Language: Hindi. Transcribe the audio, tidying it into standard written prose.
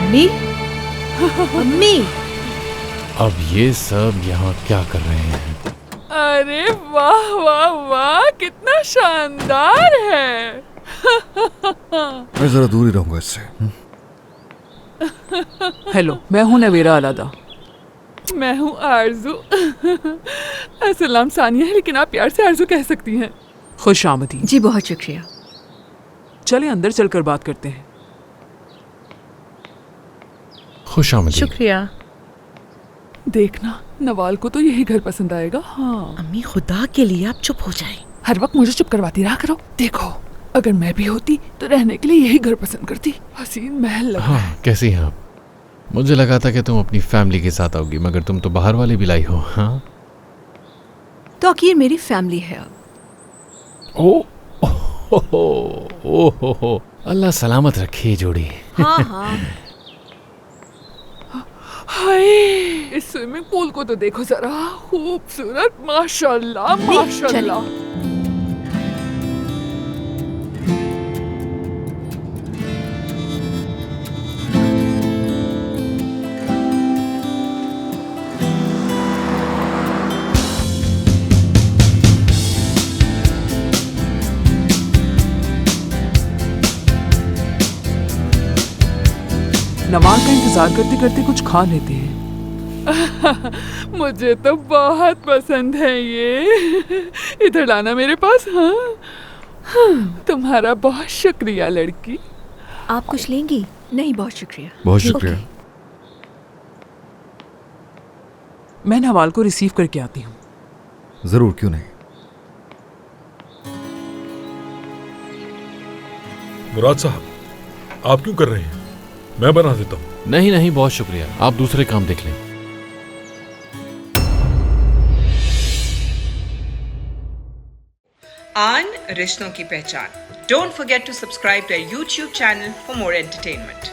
अम्मी, अम्मी। अब ये सब यहाँ क्या कर रहे हैं? अरे वाह वाह वाह, कितना शानदार है। मैं जरा दूर ही रहूंगा इससे। हेलो, मैं हूँ नवेरा अलादा। मैं हूँ आरजू। असलाम सानिया है, लेकिन आप प्यार से आरजू कह सकती हैं। खुश आमदी। जी बहुत शुक्रिया। चले अंदर चलकर बात करते हैं। खुश आमदीद। शुक्रिया। देखना, नवाल को तो यही घर पसंद आएगा। हाँ, अम्मी खुदा के लिए आप चुप हो जाए। हर वक्त मुझे चुप करवाती रहा करो। देखो, अगर मैं भी होती तो रहने के लिए यही घर पसंद करती। हसीन महल लग रहा है। हाँ, कैसी हैं आप? मुझे लगा था कि तुम अपनी फैमिली के साथ आओगी, मगर तुम तो बाहर वाली भी लाई हो। हाँ, तो आखिर मेरी फैमिली है अब। ओ, अल्लाह सलामत रखे जोड़ी। हाँ हाँ। हाय, इस स्विमिंग पूल को तो देखो जरा, खूबसूरत, माशाल्लाह माशाल्लाह। नवाल का इंतजार करते करते कुछ खा लेते हैं। मुझे तो बहुत पसंद है ये। इधर लाना मेरे पास। हाँ, हाँ, तुम्हारा बहुत शुक्रिया लड़की। आप कुछ लेंगी? नहीं, बहुत शुक्रिया। बहुत शुक्रिया। मैं नवाल को रिसीव करके आती हूँ। जरूर, क्यों नहीं। मुराद साहब, आप क्यों कर रहे हैं? मैं बना देता हूँ। नहीं नहीं, बहुत शुक्रिया, आप दूसरे काम देख लें। आन रिश्तों की पहचान। Don't forget to subscribe to our YouTube channel for more entertainment.